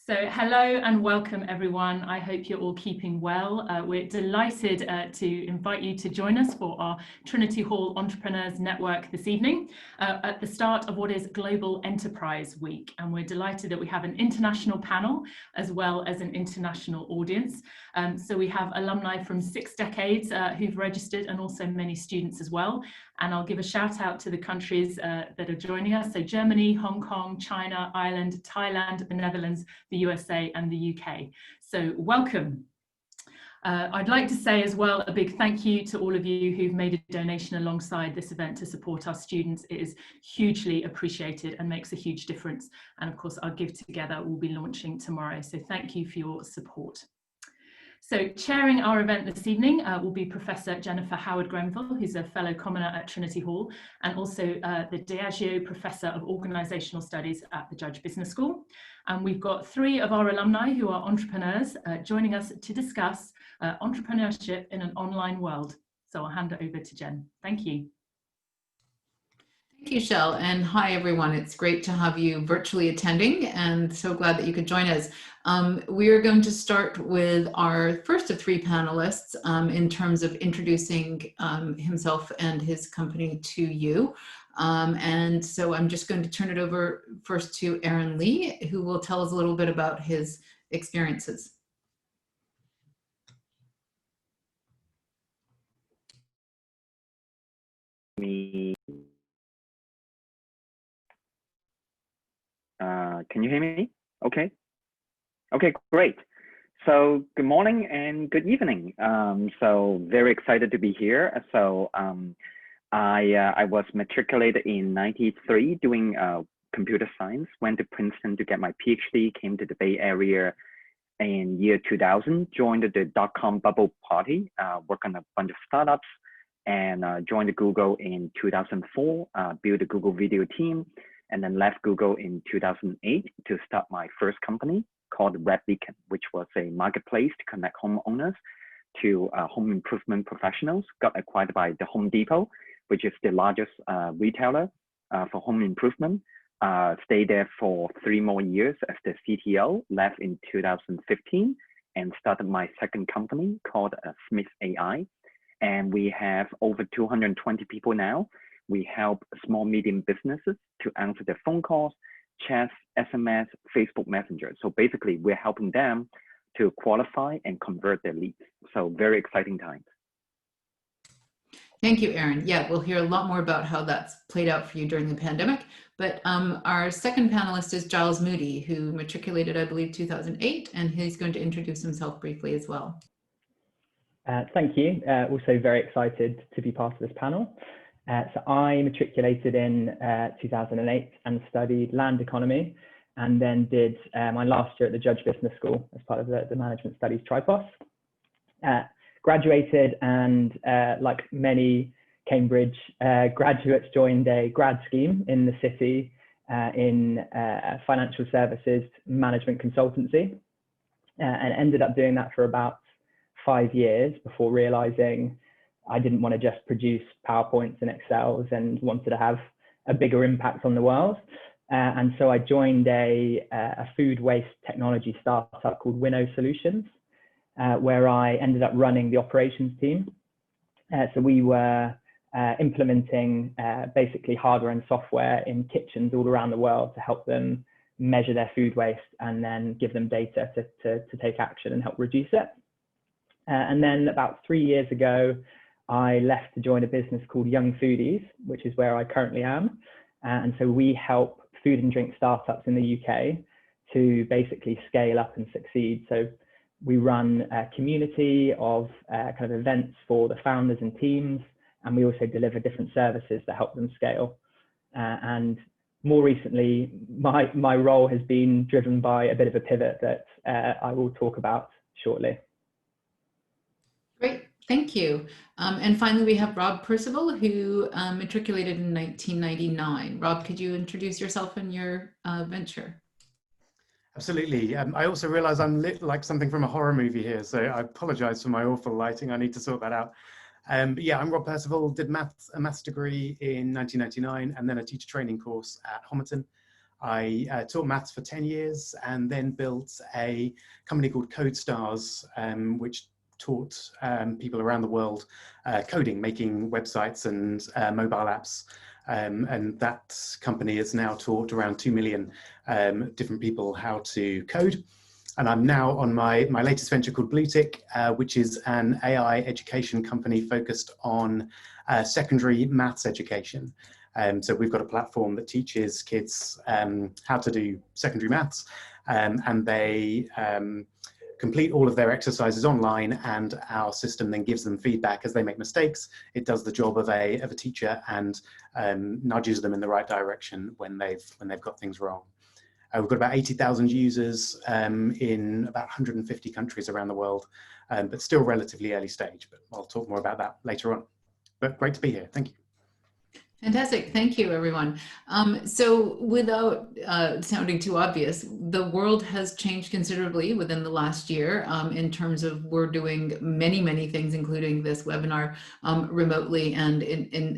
So hello and welcome everyone. I hope you're all keeping well. We're delighted to invite you to join us for our Trinity Hall Entrepreneurs Network this evening at the start of what is Global Enterprise Week. And we're delighted that we have an international panel as well as an international audience. So we have alumni from 6 decades who've registered and also many students as well. And I'll give a shout out to the countries that are joining us. So Germany, Hong Kong, China, Ireland, Thailand, the Netherlands, the USA and the UK. So welcome. I'd like to say as well a big thank you to all of you who've made a donation alongside this event to support our students. It is hugely appreciated and makes a huge difference. And of course, our Give Together will be launching tomorrow. So thank you for your support. So chairing our event this evening will be Professor Jennifer Howard-Grenville, who's a fellow commoner at Trinity Hall, and also the Diageo Professor of Organisational Studies at the Judge Business School. And we've got 3 of our alumni who are entrepreneurs joining us to discuss entrepreneurship in an online world. So I'll hand it over to Jen. Thank you. Thank you, Shell, and hi everyone. It's great to have you virtually attending and so glad that you could join us. We are going to start with our first of 3 panelists in terms of introducing himself and his company to you. And so I'm just going to turn it over first to Aaron Lee, who will tell us a little bit about his experiences. Can you hear me? Okay. Okay, great. So good morning and good evening. So very excited to be here. So I was matriculated in '93 doing computer science, went to Princeton to get my PhD, came to the Bay Area in year 2000, joined the dot-com bubble party, worked on a bunch of startups, and joined Google in 2004, built a Google video team, and then left Google in 2008 to start my first company called Red Beacon, which was a marketplace to connect homeowners to home improvement professionals. Got acquired by the Home Depot, which is the largest retailer for home improvement. Stayed there for 3 more years as the CTO, left in 2015 and started my second company called Smith AI. And we have over 220 people now. We help small, medium businesses to answer their phone calls, chats, SMS, Facebook Messenger. So basically, we're helping them to qualify and convert their leads. So very exciting times. Thank you, Aaron. Yeah, we'll hear a lot more about how that's played out for you during the pandemic. But our second panelist is Giles Moody, who matriculated, I believe, 2008, and he's going to introduce himself briefly as well. Thank you. Also very excited to be part of this panel. So I matriculated in 2008 and studied land economy, and then did my last year at the Judge Business School as part of the Management Studies Tripos. Graduated and like many Cambridge graduates, joined a grad scheme in the city in financial services management consultancy, and ended up doing that for about 5 years before realizing I didn't want to just produce PowerPoints and Excels and wanted to have a bigger impact on the world. And so I joined a food waste technology startup called Winnow Solutions, where I ended up running the operations team. So we were implementing basically hardware and software in kitchens all around the world to help them measure their food waste and then give them data to take action and help reduce it. And then about 3 years ago, I left to join a business called Young Foodies, which is where I currently am. And so we help food and drink startups in the UK to basically scale up and succeed. So we run a community of kind of events for the founders and teams, and we also deliver different services that help them scale. And more recently, my role has been driven by a bit of a pivot that I will talk about shortly. Great, thank you. And finally, we have Rob Percival, who matriculated in 1999. Rob, could you introduce yourself and your venture? Absolutely. I also realize I'm lit like something from a horror movie here, so I apologize for my awful lighting. I need to sort that out. But yeah, I'm Rob Percival, did a maths degree in 1999 and then a teacher training course at Homerton. I taught maths for 10 years and then built a company called CodeStars, which taught people around the world coding, making websites and mobile apps. And that company has now taught around 2 million different people how to code. And I'm now on my latest venture called BlueTick, which is an AI education company focused on secondary maths education. So we've got a platform that teaches kids how to do secondary maths, and they complete all of their exercises online, and our system then gives them feedback as they make mistakes. It does the job of a teacher and nudges them in the right direction when they've got things wrong. We've got about 80,000 users in about 150 countries around the world, but still relatively early stage, but I'll talk more about that later on. But great to be here, thank you. Fantastic. Thank you, everyone. So without sounding too obvious, the world has changed considerably within the last year in terms of we're doing many things, including this webinar remotely and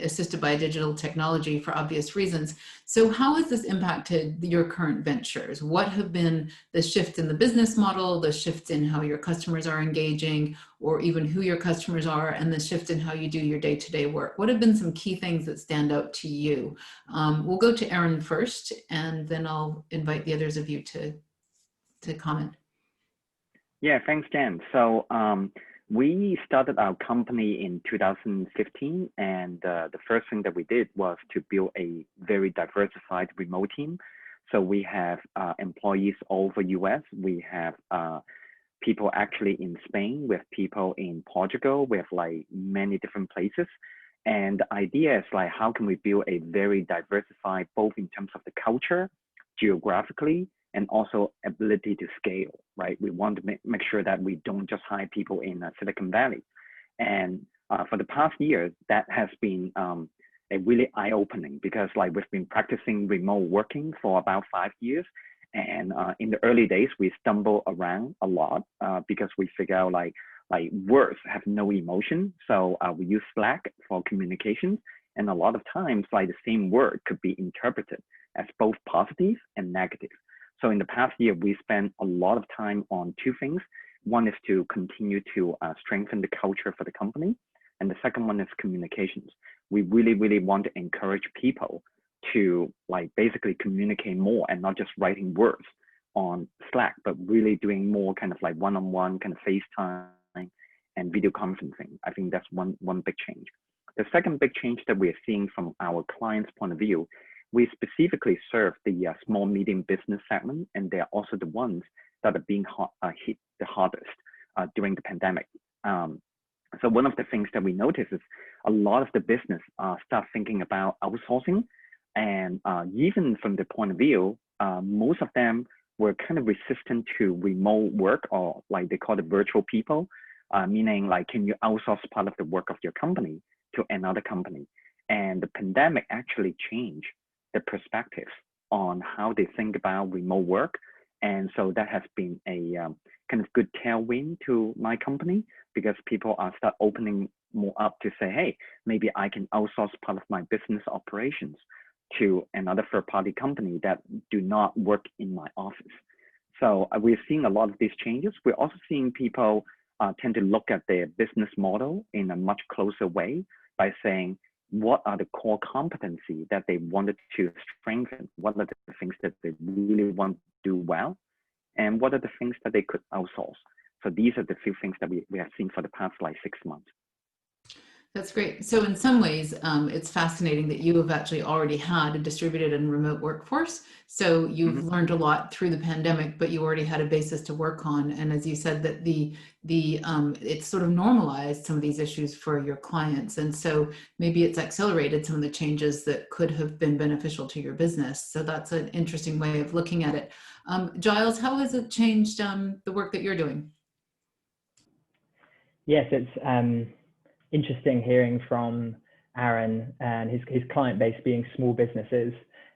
assisted by digital technology for obvious reasons. So how has this impacted your current ventures? What have been the shifts in the business model, the shifts in how your customers are engaging, or even who your customers are, and the shift in how you do your day-to-day work? What have been some key things that stand out to you? We'll go to Erin first, and then I'll invite the others of you to comment. Yeah, thanks, Jen. So we started our company in 2015, and the first thing that we did was to build a very diversified remote team. So we have employees all over US. We have people actually in Spain, we have people in Portugal, we have like many different places. And the idea is like, how can we build a very diversified, both in terms of the culture, geographically, and also ability to scale, right? We want to make sure that we don't just hire people in Silicon Valley. And for the past year, that has been a really eye-opening, because like we've been practicing remote working for about 5 years. And in the early days, we stumble around a lot because we figure out like words have no emotion. So we use Slack for communications. And a lot of times, like the same word could be interpreted as both positive and negative. So in the past year, we spent a lot of time on two things. One is to continue to strengthen the culture for the company. And the second one is communications. We really want to encourage people to like basically communicate more and not just writing words on Slack, but really doing more kind of like one-on-one kind of FaceTime and video conferencing. I think that's one big change. The second big change that we're seeing from our clients' point of view, we specifically serve the small medium business segment, and they're also the ones that are being hit the hardest during the pandemic. So one of the things that we notice is a lot of the business start thinking about outsourcing. And even from the point of view, most of them were kind of resistant to remote work, or like they call it virtual people, meaning like, can you outsource part of the work of your company to another company? And the pandemic actually changed the perspectives on how they think about remote work. And so that has been a kind of good tailwind to my company, because people are start opening more up to say, hey, maybe I can outsource part of my business operations to another third-party company that do not work in my office. So we're seeing a lot of these changes. We're also seeing people tend to look at their business model in a much closer way by saying, what are the core competency that they wanted to strengthen? What are the things that they really want to do well? And what are the things that they could outsource? So these are the few things that we have seen for the past like 6 months. That's great. So in some ways, it's fascinating that you have actually already had a distributed and remote workforce. So you've learned a lot through the pandemic, but you already had a basis to work on. And as you said, that it's sort of normalized some of these issues for your clients. And so maybe it's accelerated some of the changes that could have been beneficial to your business. So that's an interesting way of looking at it. Giles, how has it changed the work that you're doing? Yes, it's interesting hearing from Aaron and his client base being small businesses,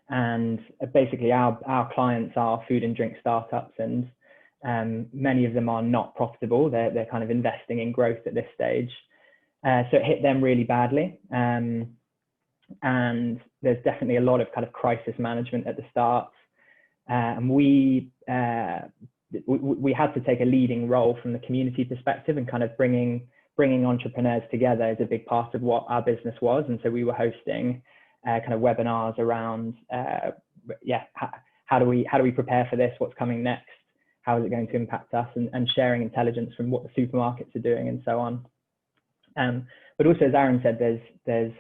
and basically our clients are food and drink startups, and many of them are not profitable. They're kind of investing in growth at this stage, so it hit them really badly, and there's definitely a lot of kind of crisis management at the start. And we had to take a leading role from the community perspective, and kind of bringing entrepreneurs together is a big part of what our business was. And so we were hosting kind of webinars around, how do we prepare for this? What's coming next? How is it going to impact us? And sharing intelligence from what the supermarkets are doing and so on. But also, as Aaron said, there's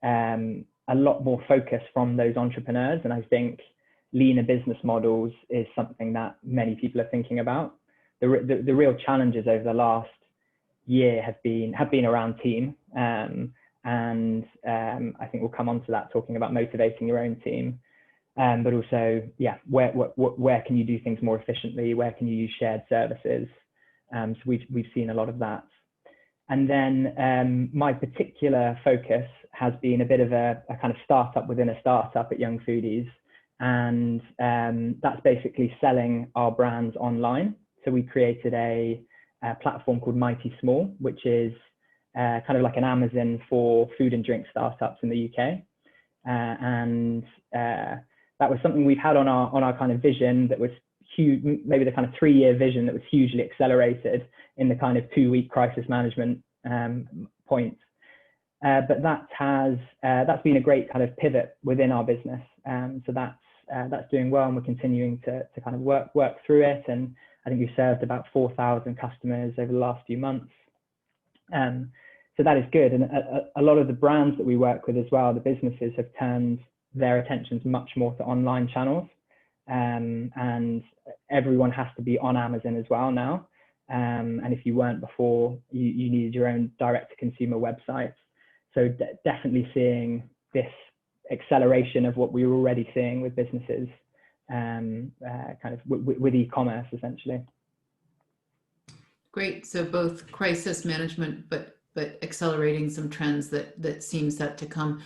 a lot more focus from those entrepreneurs, and I think leaner business models is something that many people are thinking about. The real challenges over the last year have been around team, and I think we'll come on to that, talking about motivating your own team, but also, where can you do things more efficiently? Where can you use shared services? So we've seen a lot of that. And then my particular focus has been a bit of a kind of startup within a startup at Young Foodies. And that's basically selling our brands online. So we created a platform called Mighty Small, which is kind of like an Amazon for food and drink startups in the UK. And that was something we've had on our kind of vision that was huge, maybe the kind of 3-year vision that was hugely accelerated in the kind of 2-week crisis management point. But that's been a great kind of pivot within our business. So that's doing well, and we're continuing to kind of work through it. And I think we've served about 4,000 customers over the last few months. So that is good. And a lot of the brands that we work with as well, the businesses, have turned their attentions much more to online channels. And everyone has to be on Amazon as well now. And if you weren't before, you needed your own direct-to-consumer website. So definitely seeing this acceleration of what we were already seeing with businesses, kind of with e-commerce, essentially. Great. So both crisis management, but accelerating some trends that seem set to come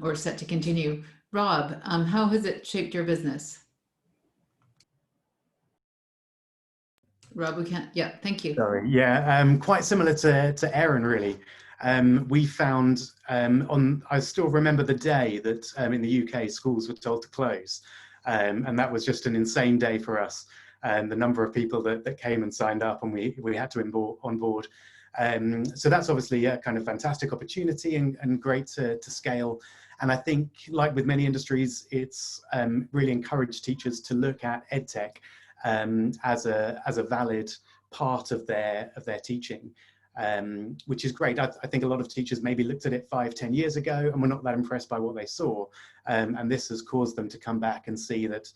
or set to continue. Rob, how has it shaped your business? Rob, we can't. Yeah, thank you. Sorry. Yeah, quite similar to Aaron, really. We found I still remember the day that in the UK schools were told to close, and that was just an insane day for us. And the number of people that came and signed up, and we had to onboard. So that's obviously a kind of fantastic opportunity and great to scale. And I think, like with many industries, it's really encouraged teachers to look at EdTech as a valid part of their teaching, which is great. I think a lot of teachers maybe looked at it 5-10 years ago and were not that impressed by what they saw, and this has caused them to come back and see that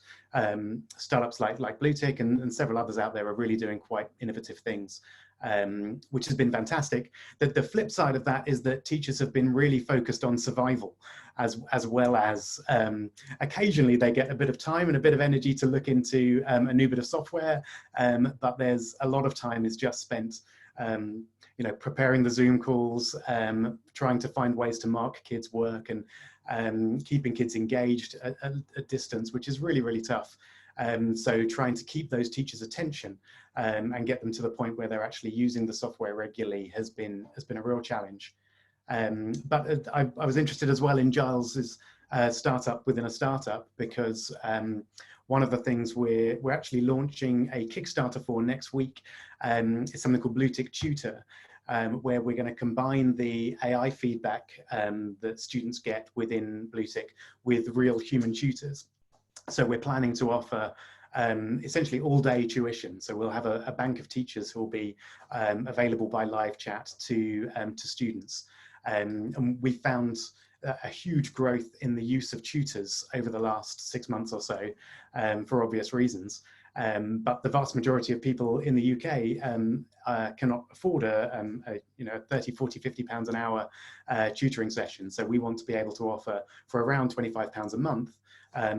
startups like Bluetick and several others out there are really doing quite innovative things, which has been fantastic. The flip side of that is that teachers have been really focused on survival, as well as occasionally they get a bit of time and a bit of energy to look into a new bit of software, but there's a lot of time is just spent preparing the Zoom calls, trying to find ways to mark kids' work, and keeping kids engaged at a distance, which is really, really tough. So trying to keep those teachers' attention and get them to the point where they're actually using the software regularly has been a real challenge. But I was interested as well in Giles's startup within a startup, because one of the things we're actually launching a Kickstarter for next week is something called Bluetick Tutor, where we're going to combine the AI feedback that students get within Bluetick with real human tutors. So we're planning to offer essentially all-day tuition. So we'll have a bank of teachers who will be available by live chat to students. And we found a huge growth in the use of tutors over the last 6 months or so, for obvious reasons. But the vast majority of people in the UK cannot afford a 30, 40, 50 pounds an hour tutoring session. So we want to be able to offer, for around £25 a month,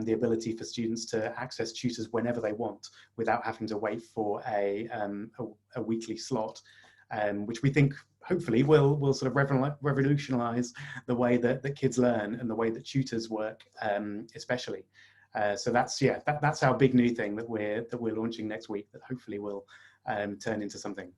the ability for students to access tutors whenever they want without having to wait for a weekly slot, which we think hopefully will sort of revolutionize the way that kids learn and the way that tutors work, especially. So that's our big new thing that we're launching next week, that hopefully will turn into something.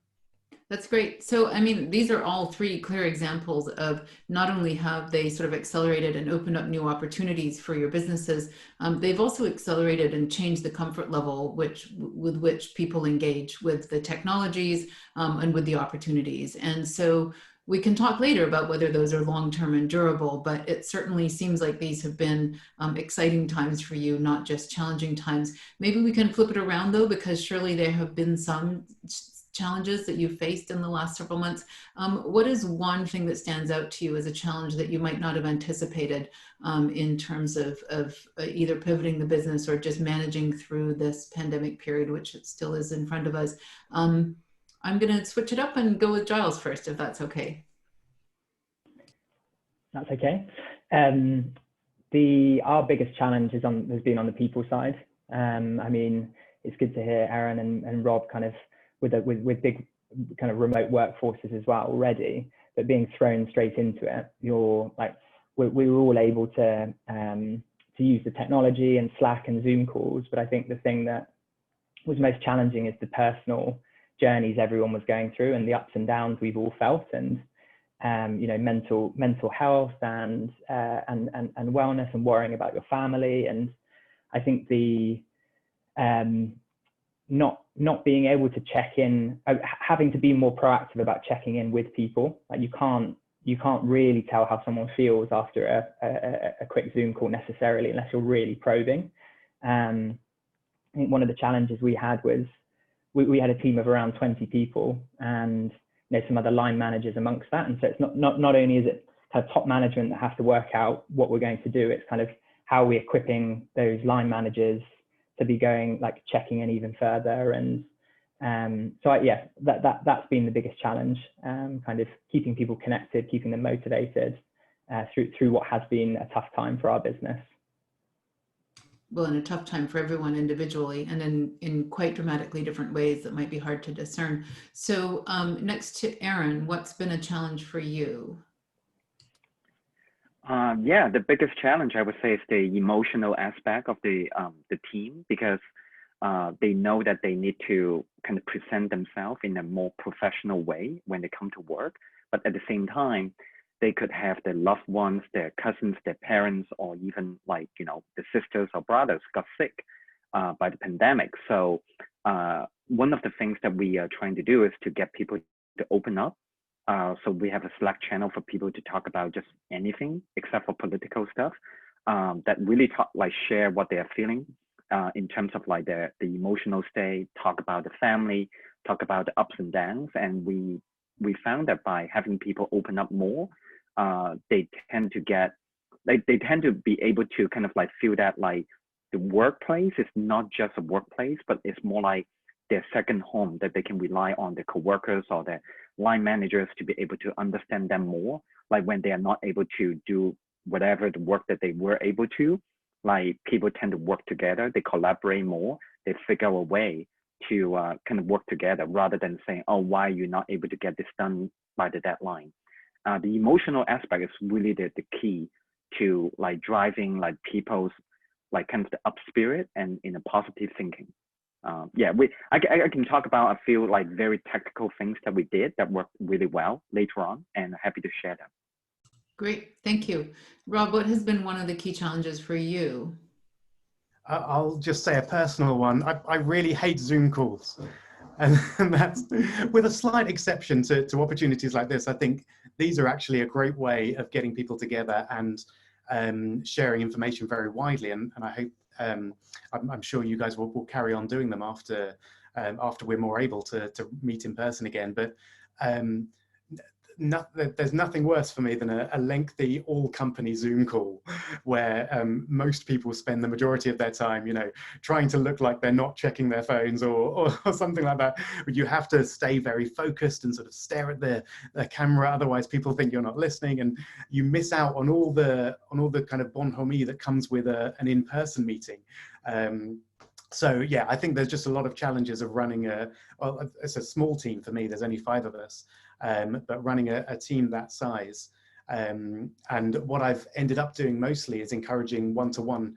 That's great. So, I mean, these are all three clear examples of not only have they sort of accelerated and opened up new opportunities for your businesses, they've also accelerated and changed the comfort level with which people engage with the technologies and with the opportunities. And so we can talk later about whether those are long-term and durable, but it certainly seems like these have been exciting times for you, not just challenging times. Maybe we can flip it around though, because surely there have been some challenges that you've faced in the last several months. What is one thing that stands out to you as a challenge that you might not have anticipated in terms of either pivoting the business or just managing through this pandemic period, which it still is in front of us? I'm going to switch it up and go with Giles first, if that's okay. That's okay. Our biggest challenge has been on the people side. I mean, it's good to hear Aaron and Rob kind of with big kind of remote workforces as well already, but being thrown straight into it, we were all able to use the technology and Slack and Zoom calls. But I think the thing that was most challenging is the personal journeys everyone was going through and the ups and downs we've all felt, and you know, mental health and wellness and worrying about your family. And I think the not being able to check in, having to be more proactive about checking in with people. Like you can't really tell how someone feels after a quick Zoom call necessarily, unless you're really probing. I think one of the challenges we had was we had a team of around 20 people, and you know, some other line managers amongst that. And so it's not only is it kind of top management that has to work out what we're going to do, it's kind of how we're equipping those line managers to be going, like checking in even further. And yeah, that's been the biggest challenge, kind of keeping people connected, keeping them motivated through what has been a tough time for our business. Well, and a tough time for everyone individually, and in quite dramatically different ways that might be hard to discern. So next to Aaron, what's been a challenge for you? Yeah, the biggest challenge I would say is the emotional aspect of the team, because they know that they need to kind of present themselves in a more professional way when they come to work, but at the same time, they could have their loved ones, their cousins, their parents, or even like, you know, the sisters or brothers got sick by the pandemic. So one of the things that we are trying to do is to get people to open up. So we have a Slack channel for people to talk about just anything except for political stuff, that really share what they are feeling in terms of like the emotional state, talk about the family, talk about the ups and downs. And we found that by having people open up more, they tend to be able to kind of like feel that like the workplace is not just a workplace, but it's more like their second home, that they can rely on their coworkers or their line managers to be able to understand them more. Like when they are not able to do whatever the work that they were able to, like people tend to work together, they collaborate more, they figure a way to kind of work together rather than saying, oh, why are you not able to get this done by the deadline? The emotional aspect is really the key to like driving like people's like kind of the up spirit and in a positive thinking. Yeah, I can talk about a few like very technical things that we did that worked really well later on, and happy to share them. Great, thank you. Rob, what has been one of the key challenges for you? I'll just say a personal one. I really hate Zoom calls. And that's with a slight exception to opportunities like this. I think these are actually a great way of getting people together and sharing information very widely. And I hope, I'm sure you guys will carry on doing them after we're more able to meet in person again. But there's nothing worse for me than a lengthy all-company Zoom call where most people spend the majority of their time, you know, trying to look like they're not checking their phones or something like that. But you have to stay very focused and sort of stare at the camera, otherwise people think you're not listening, and you miss out on all the kind of bonhomie that comes with an in-person meeting. So yeah, I think there's just a lot of challenges of running it's a small team for me, there's only 5 of us, but running a team that size. And what I've ended up doing mostly is encouraging one-to-one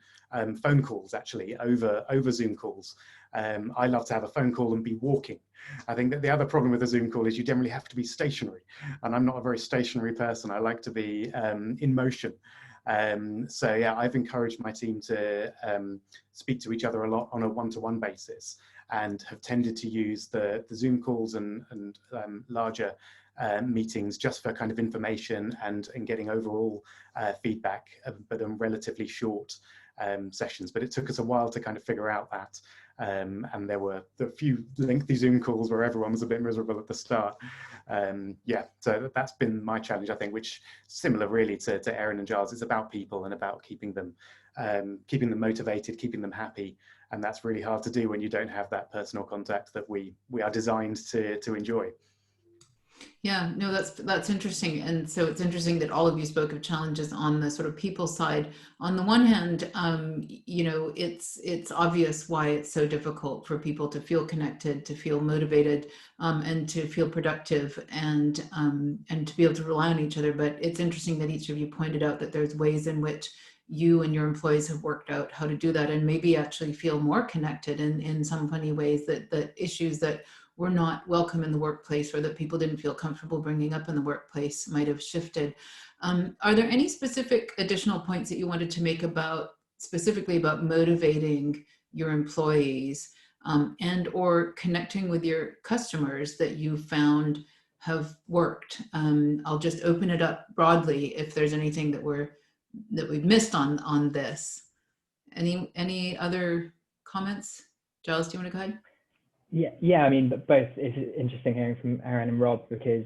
phone calls actually over Zoom calls. I love to have a phone call and be walking. I think that the other problem with a Zoom call is you generally have to be stationary, and I'm not a very stationary person. I like to be in motion. So yeah, I've encouraged my team to speak to each other a lot on a one-to-one basis, and have tended to use the Zoom calls and larger meetings just for kind of information and getting overall feedback, but on relatively short sessions. But it took us a while to kind of figure out that. And there were a few lengthy Zoom calls where everyone was a bit miserable at the start. Yeah, so that's been my challenge, I think, which similar really to Erin and Giles. It's about people and about keeping them motivated, keeping them happy. And that's really hard to do when you don't have that personal contact that we are designed to enjoy. Yeah, no, that's interesting. And so it's interesting that all of you spoke of challenges on the sort of people side. On the one hand, you know, it's obvious why it's so difficult for people to feel connected, to feel motivated, and to feel productive, and to be able to rely on each other. But it's interesting that each of you pointed out that there's ways in which you and your employees have worked out how to do that, and maybe actually feel more connected in some funny ways, that issues that were not welcome in the workplace, or that people didn't feel comfortable bringing up in the workplace, might have shifted. Are there any specific additional points that you wanted to make specifically about motivating your employees, and or connecting with your customers that you found have worked? I'll just open it up broadly if there's anything that we've missed on this. Any other comments? Giles, do you want to go ahead? Yeah. I mean, both. It's interesting hearing from Erin and Rob, because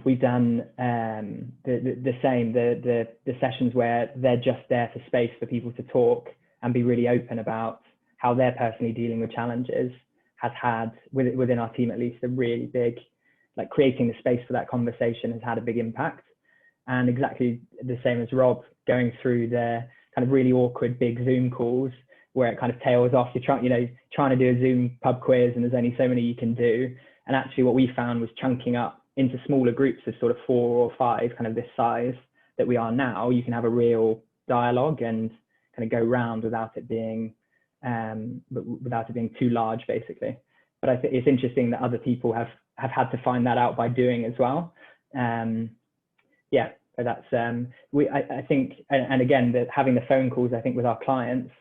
we've done the same. The sessions where they're just there for space for people to talk and be really open about how they're personally dealing with challenges has had, within our team at least, a really big, like, creating the space for that conversation has had a big impact. And exactly the same as Rob, going through the kind of really awkward big Zoom calls where it kind of tails off. You're trying to do a Zoom pub quiz, and there's only so many you can do. And actually what we found was chunking up into smaller groups of sort of 4 or 5, kind of this size that we are now. You can have a real dialogue and kind of go round without it being too large, basically. But I think it's interesting that other people have had to find that out by doing as well. Yeah, so that's I think, and again, having the phone calls, I think, with our clients,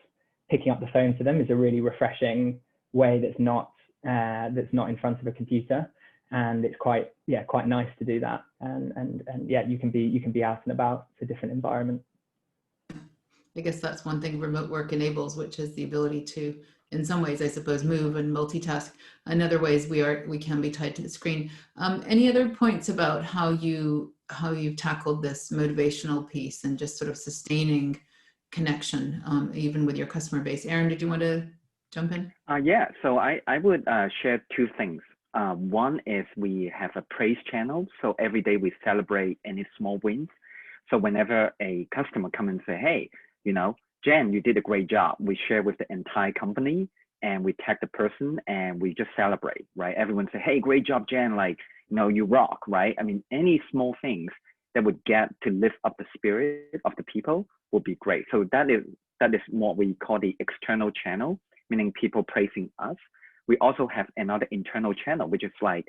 picking up the phone to them is a really refreshing way that's not in front of a computer, and it's quite nice to do that. And yeah, you can be out and about. It's a different environment. I guess that's one thing remote work enables, which is the ability to, in some ways, I suppose, move and multitask. In other ways, we can be tied to the screen. Any other points about how you've tackled this motivational piece and just sort of sustaining connection, even with your customer base? Erin, did you want to jump in? Yeah, so I would share 2 things. One is we have a praise channel. So every day we celebrate any small wins. So whenever a customer comes and say, hey, Jen, you did a great job, we share with the entire company, and we tag the person and we just celebrate, right? Everyone say, hey, great job, Jen, like, you rock, right? I mean, any small things that would get to lift up the spirit of the people would be great. So that is what we call the external channel, meaning people praising us. We also have another internal channel, which is like,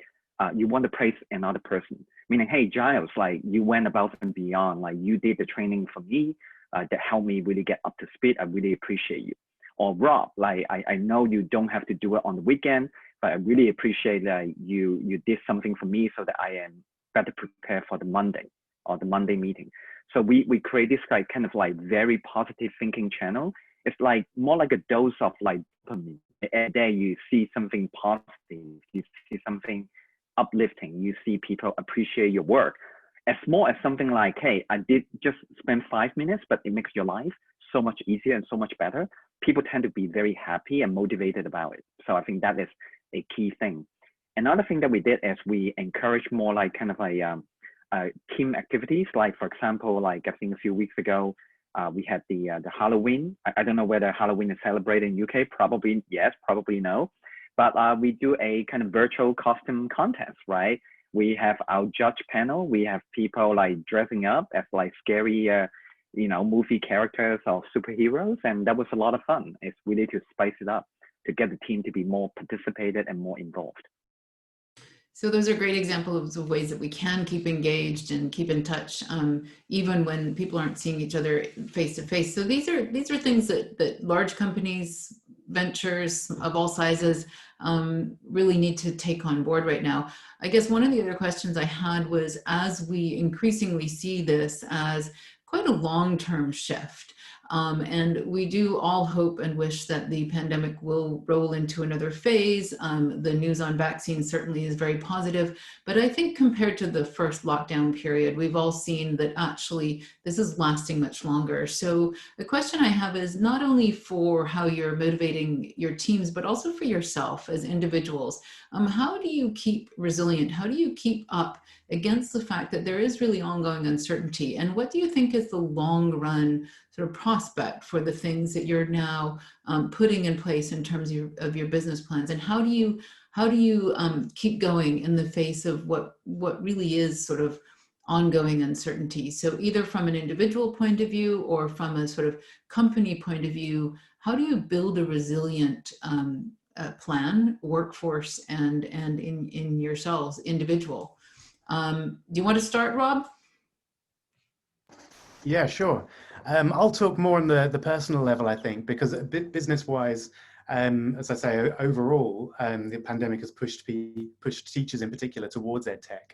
you want to praise another person, meaning, hey, Giles, like, you went above and beyond, like, you did the training for me that helped me really get up to speed. I really appreciate you. Or Rob, like, I know you don't have to do it on the weekend, but I really appreciate that you did something for me so that I am better prepared for the Monday or the Monday meeting. So we create this kind of like very positive thinking channel. It's like more like a dose of like dopamine. Every day you see something positive, you see something uplifting, you see people appreciate your work. As small as something like, hey, I did just spend 5 minutes, but it makes your life so much easier and so much better. People tend to be very happy and motivated about it. So I think that is a key thing. Another thing that we did is we encourage more like kind of a team activities. Like, for example, like I think a few weeks ago, we had the Halloween. I don't know whether Halloween is celebrated in UK. Probably yes, probably no. But we do a kind of virtual costume contest, right? We have our judge panel. We have people like dressing up as like scary, movie characters or superheroes, and that was a lot of fun. It's really to spice it up, to get the team to be more participated and more involved. So those are great examples of ways that we can keep engaged and keep in touch, even when people aren't seeing each other face to face. So these are things that large companies, ventures of all sizes, really need to take on board right now. I guess one of the other questions I had was, as we increasingly see this as quite a long-term shift, and we do all hope and wish that the pandemic will roll into another phase. The news on vaccines certainly is very positive, but I think compared to the first lockdown period, we've all seen that actually this is lasting much longer. So the question I have is not only for how you're motivating your teams, but also for yourself as individuals. How do you keep resilient? How do you keep up against the fact that there is really ongoing uncertainty? And what do you think is the long run sort of prospect for the things that you're now putting in place in terms of your business plans? And how do you keep going in the face of what really is sort of ongoing uncertainty? So either from an individual point of view or from a sort of company point of view, how do you build a resilient plan, workforce, and in yourselves, individual? Do you want to start, Rob? Yeah, sure. I'll talk more on the personal level, I think, because business-wise, as I say, overall, the pandemic has pushed teachers in particular towards EdTech.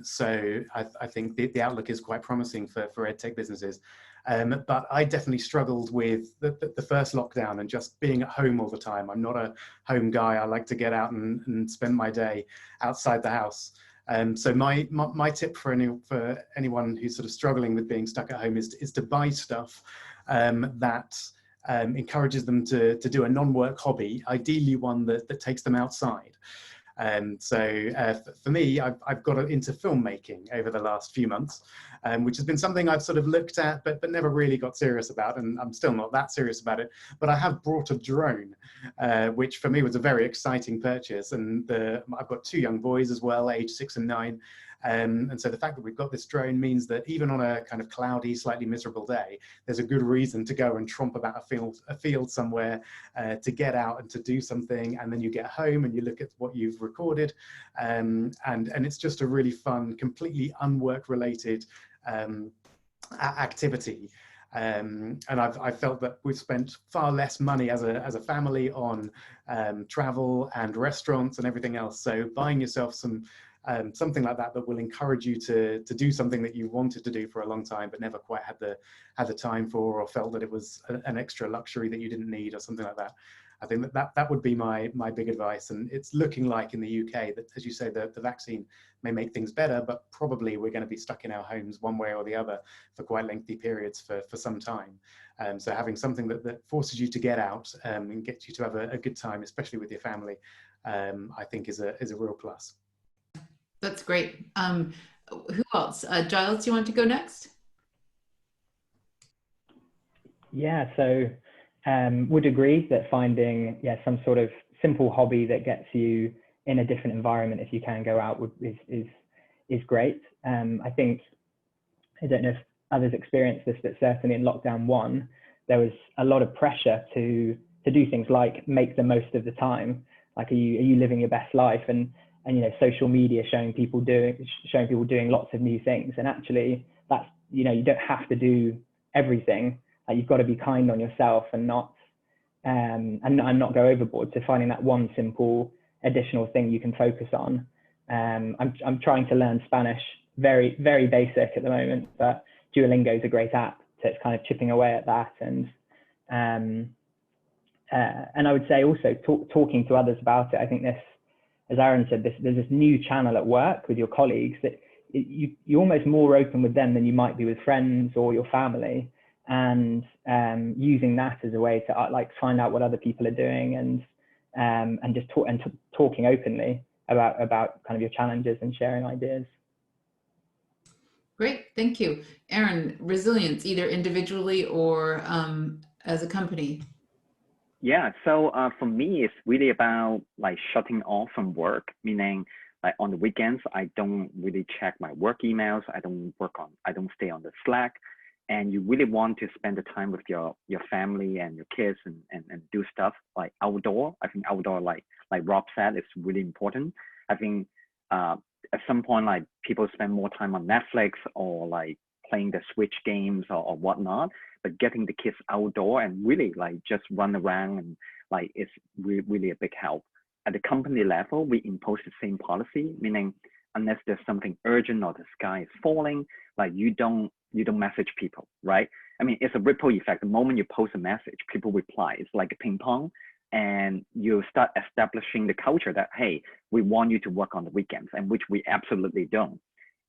So I think the outlook is quite promising for EdTech businesses. But I definitely struggled with the first lockdown and just being at home all the time. I'm not a home guy. I like to get out and spend my day outside the house. So my tip for anyone who's sort of struggling with being stuck at home is to buy stuff that encourages them to do a non-work hobby, ideally one that takes them outside. So for me, I've got into filmmaking over the last few months, which has been something I've sort of looked at, but never really got serious about, and I'm still not that serious about it. But I have brought a drone, which for me was a very exciting purchase. And I've got two young boys as well, age 6 and 9. And so the fact that we've got this drone means that even on a kind of cloudy, slightly miserable day, there's a good reason to go and tromp about a field somewhere, to get out and to do something. And then you get home and you look at what you've recorded, and it's just a really fun, completely unwork related activity. And I've felt that we've spent far less money as a family on travel and restaurants and everything else. So buying yourself something like that will encourage you to do something that you wanted to do for a long time but never quite had the time for, or felt that it was an extra luxury that you didn't need or something like that. I think that would be my big advice. And it's looking like in the UK that, as you say, the vaccine may make things better, but probably we're going to be stuck in our homes one way or the other for quite lengthy periods for some time. So having something that forces you to get out and gets you to have a good time, especially with your family, I think is a real plus. That's great. Who else? Giles, do you want to go next? Yeah, so would agree that finding some sort of simple hobby that gets you in a different environment, if you can go out, is great. I think, I don't know if others experienced this, but certainly in lockdown 1, there was a lot of pressure to do things like make the most of the time. Like, are you living your best life? And social media showing people doing lots of new things. And actually, that's, you don't have to do everything. You've got to be kind on yourself and not go overboard. So finding that one simple additional thing you can focus on. I'm trying to learn Spanish, very, very basic at the moment, but Duolingo is a great app. So it's kind of chipping away at that. And I would say also talking to others about it. I think this, as Aaron said, there's this new channel at work with your colleagues that you're almost more open with them than you might be with friends or your family, and using that as a way to find out what other people are doing and just talking openly about kind of your challenges and sharing ideas. Great, thank you. Aaron, resilience, either individually or as a company. Yeah, so for me, it's really about shutting off from work, meaning on the weekends, I don't really check my work emails. I don't stay on the Slack. and you really want to spend the time with your family and your kids and do stuff like outdoor. I think outdoor, like Rob said, is really important. I think at some point, like people spend more time on Netflix or like playing the Switch games or whatnot, but getting the kids outdoor and really like just run around and like it's really a big help. At the company level, we impose the same policy, meaning unless there's something urgent or the sky is falling, like you don't message people, right? I mean, it's a ripple effect. The moment you post a message, people reply. It's like a ping pong, and you start establishing the culture that, hey, we want you to work on the weekends, and which we absolutely don't.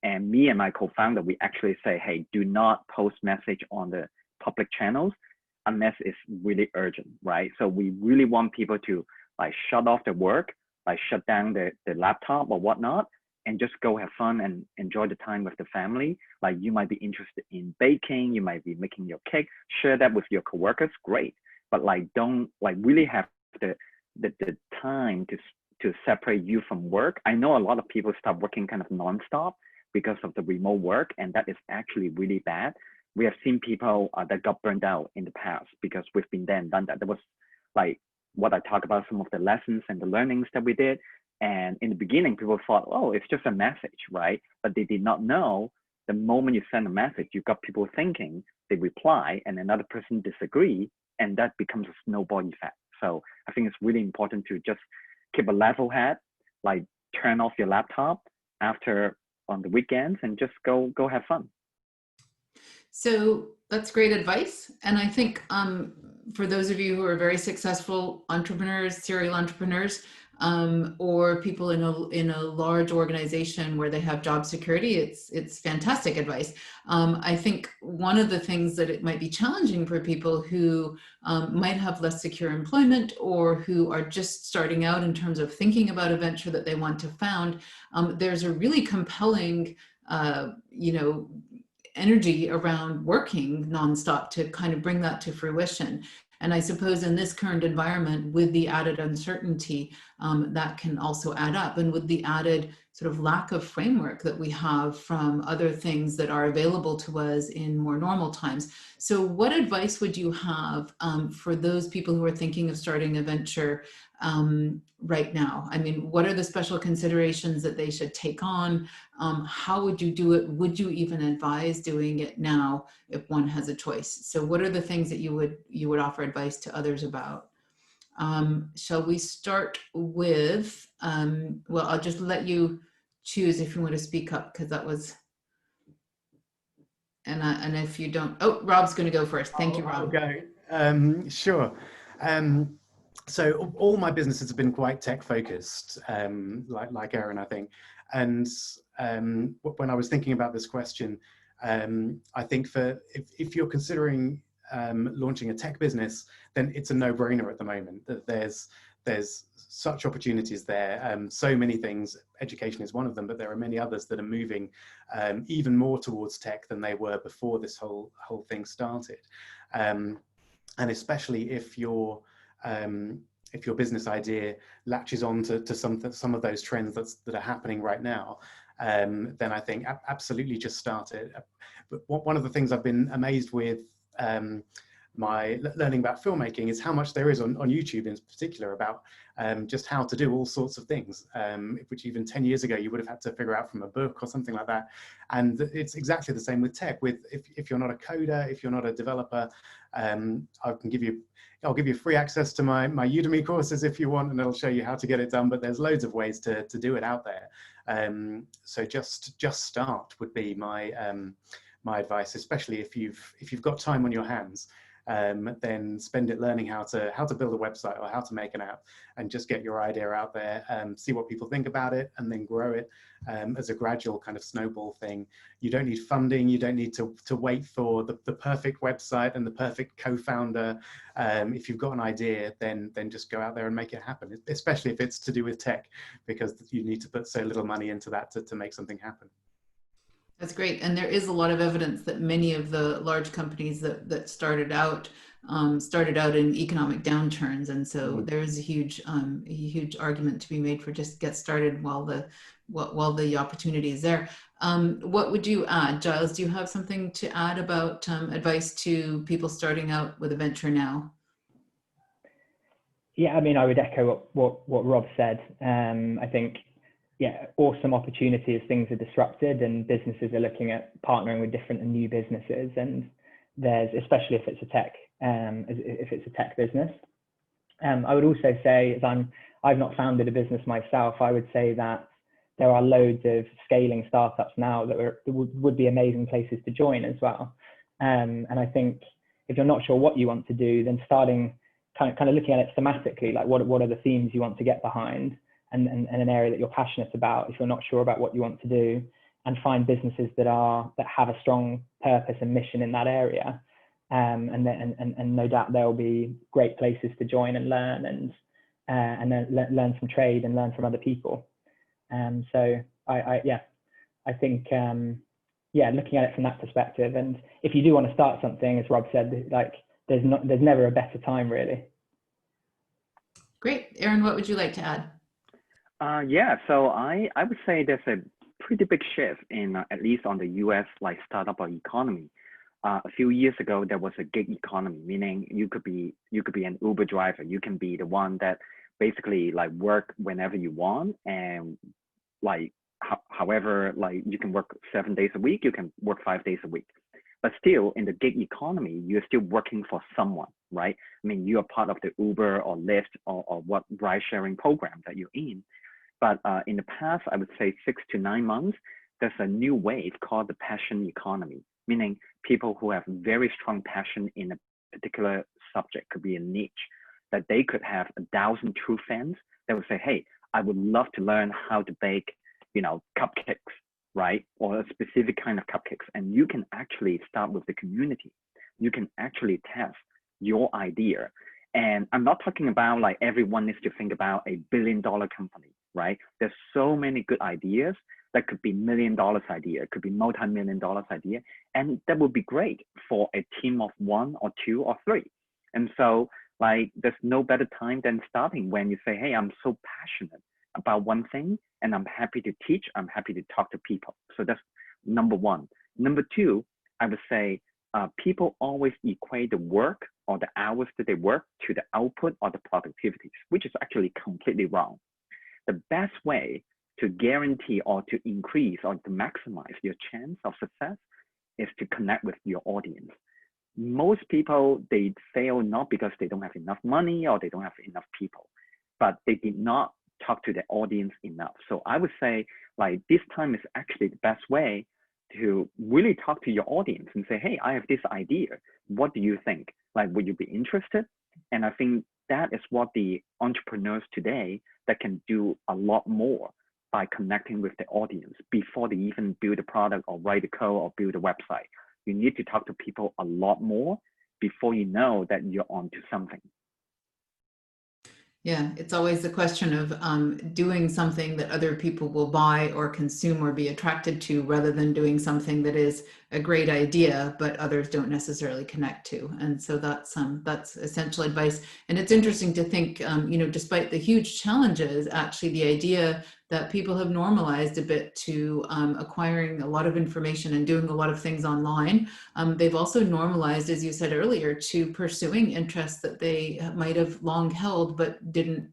And me and my co-founder, we actually say, hey, do not post message on the public channels unless it's really urgent, right? So we really want people to like shut off their work, like shut down the laptop or whatnot, and just go have fun and enjoy the time with the family. Like you might be interested in baking, you might be making your cake, share that with your coworkers, great. But like don't like really have the time to separate you from work. I know a lot of people start working kind of nonstop because of the remote work, and that is actually really bad. We have seen people that got burned out in the past because we've been there and done that. That was like what I talk about, some of the lessons and the learnings that we did. And in the beginning, people thought, oh, it's just a message, right? But they did not know the moment you send a message, you've got people thinking, they reply, and another person disagree, and that becomes a snowball effect. So I think it's really important to just keep a level head, like turn off your laptop after on the weekends and just go have fun. So that's great advice. And I think for those of you who are very successful entrepreneurs, serial entrepreneurs, or people in a large organization where they have job security, it's fantastic advice. I think one of the things that it might be challenging for people who might have less secure employment or who are just starting out in terms of thinking about a venture that they want to found, there's a really compelling, energy around working nonstop to kind of bring that to fruition. And I suppose in this current environment, with the added uncertainty, that can also add up, and with the added sort of lack of framework that we have from other things that are available to us in more normal times. So what advice would you have for those people who are thinking of starting a venture right now? I mean, what are the special considerations that they should take on? How would you do it? Would you even advise doing it now if one has a choice? So what are the things that you would offer advice to others about? Shall we start with, well, I'll just let you choose if you want to speak up, because that was, and if you don't, oh, Rob's going to go first. Thank you, Rob. I'll go. Sure. So all my businesses have been quite tech focused, like Erin, I think. And when I was thinking about this question, I think if you're considering launching a tech business, then it's a no-brainer at the moment. That there's such opportunities there. So many things. Education is one of them, but there are many others that are moving even more towards tech than they were before this whole thing started. And especially if your business idea latches on to some of those trends that are happening right now, then I think absolutely just start it. But one of the things I've been amazed with my learning about filmmaking is how much there is on YouTube in particular about just how to do all sorts of things, which even 10 years ago you would have had to figure out from a book or something like that. And it's exactly the same with tech. If you're not a coder, if you're not a developer, I'll give you free access to my Udemy courses if you want, and it'll show you how to get it done. But there's loads of ways to do it out there. So just start would be my advice, especially if you've got time on your hands. Then spend it learning how to build a website or how to make an app, and just get your idea out there, see what people think about it, and then grow it as a gradual kind of snowball thing. You don't need funding. You don't need to wait for the perfect website and the perfect co-founder. If you've got an idea, then just go out there and make it happen, especially if it's to do with tech, because you need to put so little money into that to make something happen. That's great. And there is a lot of evidence that many of the large companies that started out in economic downturns. And so there is a huge argument to be made for just get started while the opportunity is there. What would you add? Giles, do you have something to add about advice to people starting out with a venture now? Yeah, I mean, I would echo what Rob said. I think, yeah, awesome opportunity as things are disrupted and businesses are looking at partnering with different and new businesses. And there's, especially if it's a tech business. I would also say, as I've not founded a business myself, I would say that there are loads of scaling startups now that would be amazing places to join as well. And I think if you're not sure what you want to do, then starting kind of looking at it thematically, like what are the themes you want to get behind, and an area that you're passionate about if you're not sure about what you want to do, and find businesses that have a strong purpose and mission in that area. And no doubt there'll be great places to join and learn, and then learn from trade and learn from other people. So I think looking at it from that perspective, and if you do want to start something, as Rob said, like there's never a better time, really. Great. Aaron, what would you like to add? Yeah, so I would say there's a pretty big shift in at least on the US like startup or economy. A few years ago, there was a gig economy, meaning you could be an Uber driver. You can be the one that basically like work whenever you want, and like however, like you can work 7 days a week, you can work 5 days a week. But still, in the gig economy, you're still working for someone, right? I mean, you are part of the Uber or Lyft or what ride sharing program that you're in. But in the past, I would say 6 to 9 months, there's a new wave called the passion economy, meaning people who have very strong passion in a particular subject, could be a niche, that they could have 1,000 true fans that would say, hey, I would love to learn how to bake, cupcakes, right? Or a specific kind of cupcakes. And you can actually start with the community. You can actually test your idea. And I'm not talking about like everyone needs to think about a $1 billion company, right? There's so many good ideas that could be $1 million idea, it could be multi-million dollars idea. And that would be great for a team of 1 or 2 or 3. And so like, there's no better time than starting when you say, hey, I'm so passionate about one thing and I'm happy to teach, I'm happy to talk to people. So that's number 1. Number 2, I would say people always equate the work or the hours that they work to the output or the productivity, which is actually completely wrong. The best way to guarantee or to increase or to maximize your chance of success is to connect with your audience. Most people, they fail not because they don't have enough money or they don't have enough people, but they did not talk to the audience enough. So I would say like this time is actually the best way to really talk to your audience and say, hey, I have this idea. What do you think? Like, would you be interested? And I think that is what the entrepreneurs today that can do a lot more by connecting with the audience before they even build a product or write a code or build a website. You need to talk to people a lot more before you know that you're onto something. Yeah, it's always the question of doing something that other people will buy or consume or be attracted to, rather than doing something that is a great idea, but others don't necessarily connect to. And so that's essential advice. And it's interesting to think, despite the huge challenges, actually the idea that people have normalized a bit to acquiring a lot of information and doing a lot of things online. They've also normalized, as you said earlier, to pursuing interests that they might have long held, but didn't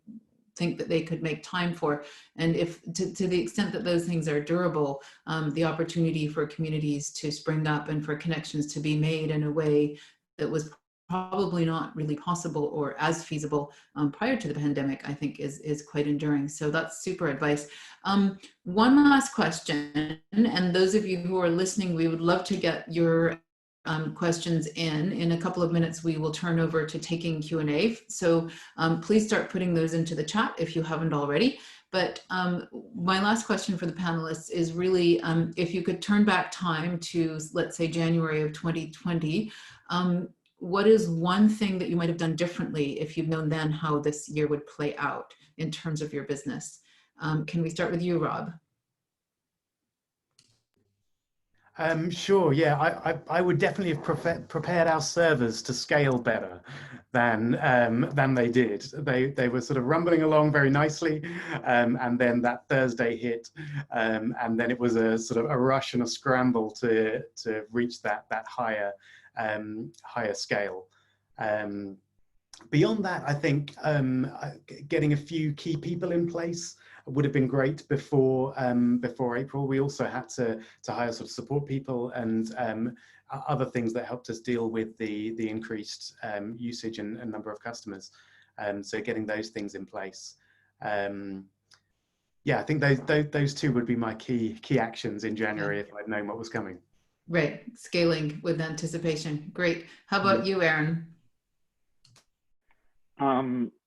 think that they could make time for. And if to the extent that those things are durable, the opportunity for communities to spring up and for connections to be made in a way that was probably not really possible or as feasible prior to the pandemic, I think is quite enduring. So that's super advice. One last question, and those of you who are listening, we would love to get your questions in a couple of minutes. We will turn over to taking Q&A. So please start putting those into the chat if you haven't already. But my last question for the panelists is really, if you could turn back time to, let's say, January of 2020, what is one thing that you might have done differently if you'd known then how this year would play out in terms of your business? Can we start with you, Rob? Sure. Yeah, I would definitely have prepared our servers to scale better than they did. They were sort of rumbling along very nicely, and then that Thursday hit, and then it was a sort of a rush and a scramble to reach that higher scale. Beyond that, I think getting a few key people in place would have been great before April. We also had to hire sort of support people and other things that helped us deal with the increased usage and number of customers. So getting those things in place. Yeah, I think those two would be my key actions in January if I'd known what was coming. Right, scaling with anticipation. Great. How about you, Aaron?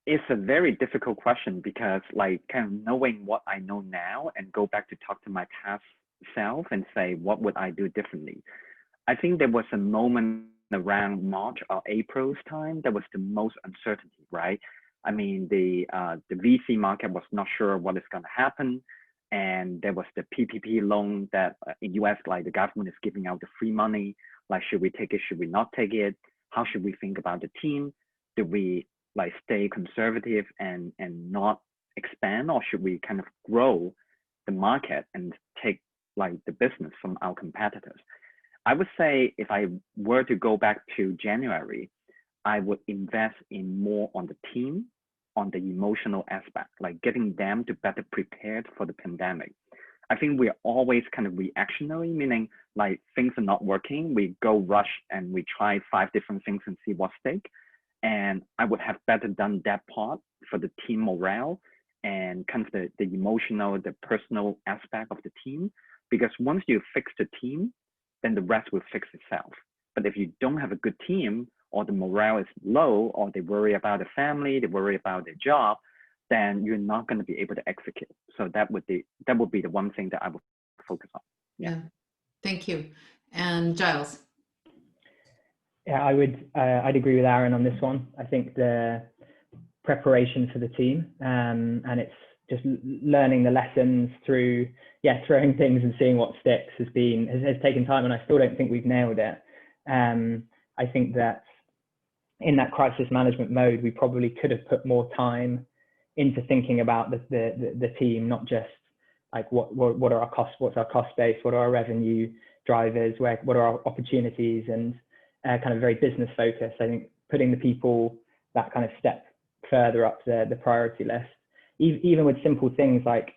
It's a very difficult question because like kind of knowing what I know now and go back to talk to my past self and say, what would I do differently? I think there was a moment around March or April's time that was the most uncertainty, right? I mean, the VC market was not sure what is going to happen. And there was the PPP loan that in US, like the government is giving out the free money. Like, should we take it? Should we not take it? How should we think about the team? Do we like stay conservative and not expand, or should we kind of grow the market and take like the business from our competitors? I would say if I were to go back to January, I would invest in more on the team, on the emotional aspect, like getting them to better prepared for the pandemic. I think we're always kind of reactionary, meaning like things are not working, we go rush and we try 5 different things and see what sticks. And I would have better done that part for the team morale and kind of the emotional, the personal aspect of the team. Because once you fix the team, then the rest will fix itself. But if you don't have a good team, or the morale is low, or they worry about the family, they worry about their job, then you're not going to be able to execute. So that would be the one thing that I would focus on. Yeah, thank you. And Giles? Yeah, I'd agree with Aaron on this one. I think the preparation for the team, and it's just learning the lessons through, throwing things and seeing what sticks has taken time, and I still don't think we've nailed it. I think that in that crisis management mode, we probably could have put more time into thinking about the team, not just like what are our costs, what's our cost base, what are our revenue drivers, what are our opportunities, and kind of very business focused. I think putting the people that kind of step further up the priority list, even with simple things like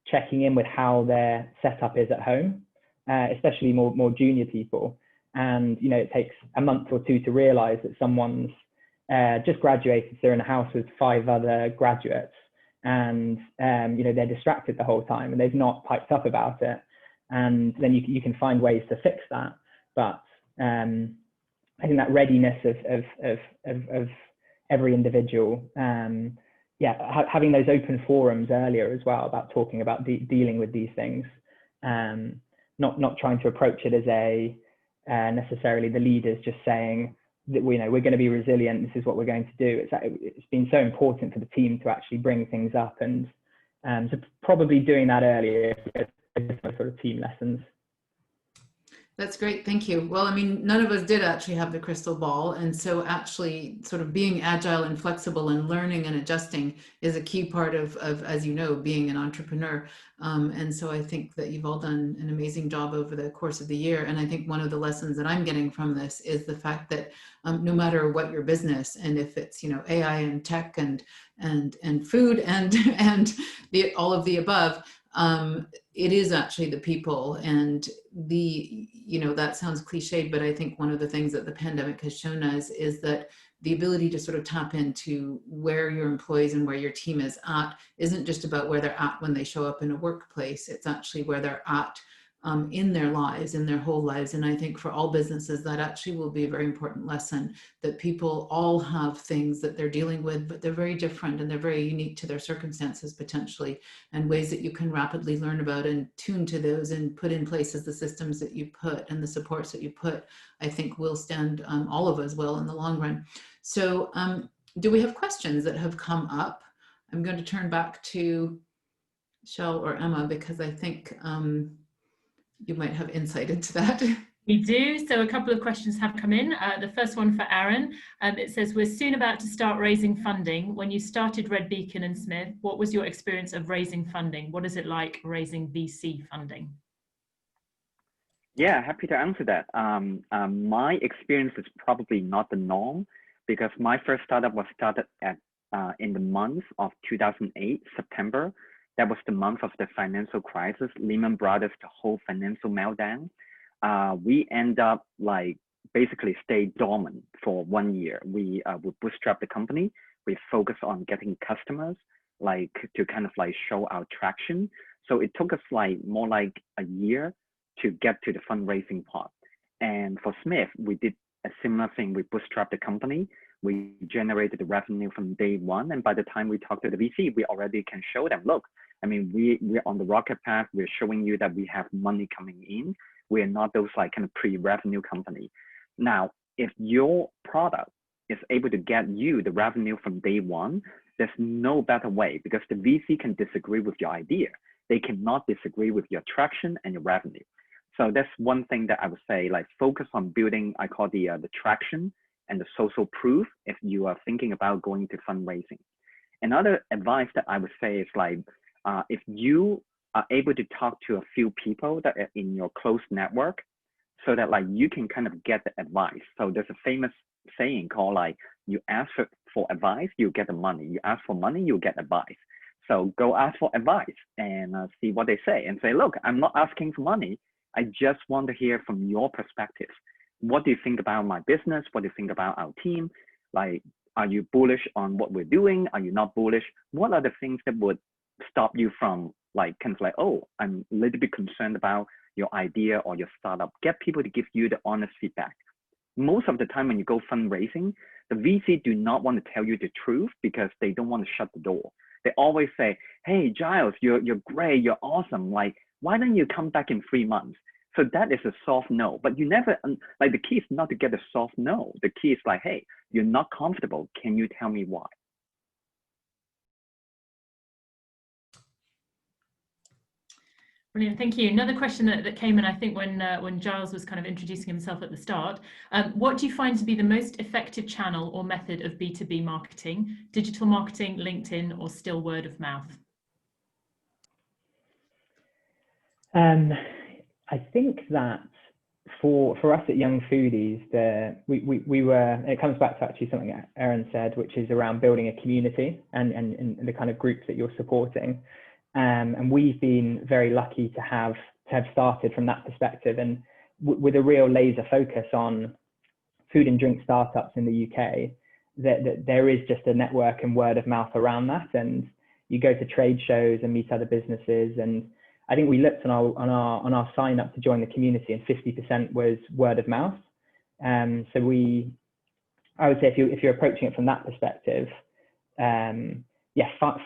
checking in with how their setup is at home, especially more junior people. And, it takes a month or 2 to realize that someone's just graduated, so they're in a house with 5 other graduates, and, they're distracted the whole time and they've not piped up about it. And then you can find ways to fix that. But I think that readiness of every individual, having those open forums earlier as well about talking about dealing with these things, not trying to approach it as necessarily the leaders just saying that we're going to be resilient, this is what we're going to do. It's been so important for the team to actually bring things up, and so probably doing that earlier, sort of team lessons. That's great. Thank you. Well, I mean, none of us did actually have the crystal ball. And so actually sort of being agile and flexible and learning and adjusting is a key part of as you know, being an entrepreneur. And so I think that you've all done an amazing job over the course of the year. And I think one of the lessons that I'm getting from this is the fact that no matter what your business, and if it's, AI and tech and food and all of the above, it is actually the people, and that sounds cliched, but I think one of the things that the pandemic has shown us is that the ability to sort of tap into where your employees and where your team is at isn't just about where they're at when they show up in a workplace. It's actually where they're at in their lives, in their whole lives. And I think for all businesses, that actually will be a very important lesson, that people all have things that they're dealing with, but they're very different and they're very unique to their circumstances potentially, and ways that you can rapidly learn about and tune to those and put in place as the systems that you put and the supports that you put, I think will stand all of us well in the long run. So do we have questions that have come up? I'm going to turn back to Rachelle or Emma, because I think you might have insight into that. We do. So a couple of questions have come in. The first one for Aaron. It says, we're soon about to start raising funding. When you started Red Beacon and Smith, what was your experience of raising funding? What is it like raising VC funding? Yeah, happy to answer that. My experience is probably not the norm because my first startup was started at in the month of 2008, September. That was the month of the financial crisis, Lehman Brothers, the whole financial meltdown. We end up like basically stay dormant for 1 year. We bootstrap the company. We focus on getting customers, like to kind of like show our traction. So it took us like more like a year to get to the fundraising part. And for Smith, we did a similar thing. We bootstrapped the company. We generated the revenue from day one. And by the time we talk to the VC, we already can show them, look, I mean, we're on the rocket path. We're showing you that we have money coming in. We're not those like kind of pre-revenue company. Now, if your product is able to get you the revenue from day one, there's no better way because the VC can disagree with your idea. They cannot disagree with your traction and your revenue. So that's one thing that I would say, like focus on building, I call the traction and the social proof if you are thinking about going to fundraising. Another advice that I would say is like, if you are able to talk to a few people that are in your close network so that like you can kind of get the advice. So there's a famous saying called like, you ask for advice, you get the money. You ask for money, you get advice. So go ask for advice and see what they say and say, look, I'm not asking for money. I just want to hear from your perspective. What do you think about my business? What do you think about our team? Like, are you bullish on what we're doing? Are you not bullish? What are the things that would stop you from like kind of like, oh, I'm a little bit concerned about your idea or your startup? Get people to give you the honest feedback. Most of the time when you go fundraising, the VC do not want to tell you the truth because they don't want to shut the door. They always say, hey, Giles, you're great, you're awesome. Like, why don't you come back in 3 months? So that is a soft no, but you never, like the key is not to get a soft no. The key is like, hey, you're not comfortable. Can you tell me why? Brilliant, thank you. Another question that came in, I think, when Giles was kind of introducing himself at the start. What do you find to be the most effective channel or method of B2B marketing? Digital marketing, LinkedIn, or still word of mouth? I think that for us at Young Foodies, we were, it comes back to actually something that Aaron said, which is around building a community and the kind of groups that you're supporting. And we've been very lucky to have started from that perspective and with a real laser focus on food and drink startups in the UK, that there is just a network and word of mouth around that. And you go to trade shows and meet other businesses. And I think we looked on our sign up to join the community and 50% was word of mouth. So I would say if you're approaching it from that perspective,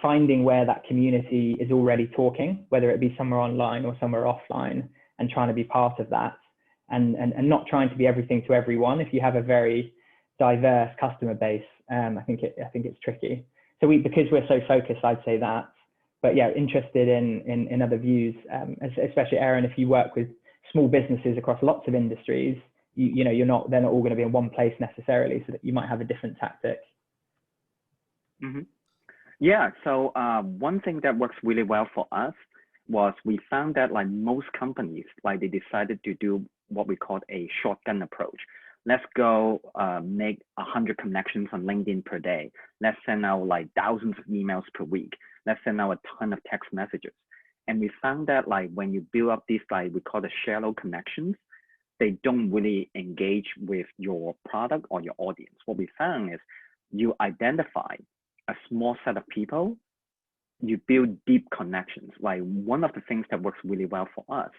finding where that community is already talking, whether it be somewhere online or somewhere offline, and trying to be part of that, and not trying to be everything to everyone. If you have a very diverse customer base, I think it's tricky. So because we're so focused, I'd say that. But yeah, interested in other views, especially Aaron, if you work with small businesses across lots of industries, they're not all going to be in one place necessarily, so that you might have a different tactic. Mm-hmm. Yeah, so one thing that works really well for us was we found that like most companies, like they decided to do what we call a shotgun approach. Let's go make 100 connections on LinkedIn per day. Let's send out like thousands of emails per week. Let's send out a ton of text messages. And we found that like when you build up these, like we call the shallow connections, they don't really engage with your product or your audience. What we found is you identify a small set of people, you build deep connections. Like one of the things that works really well for us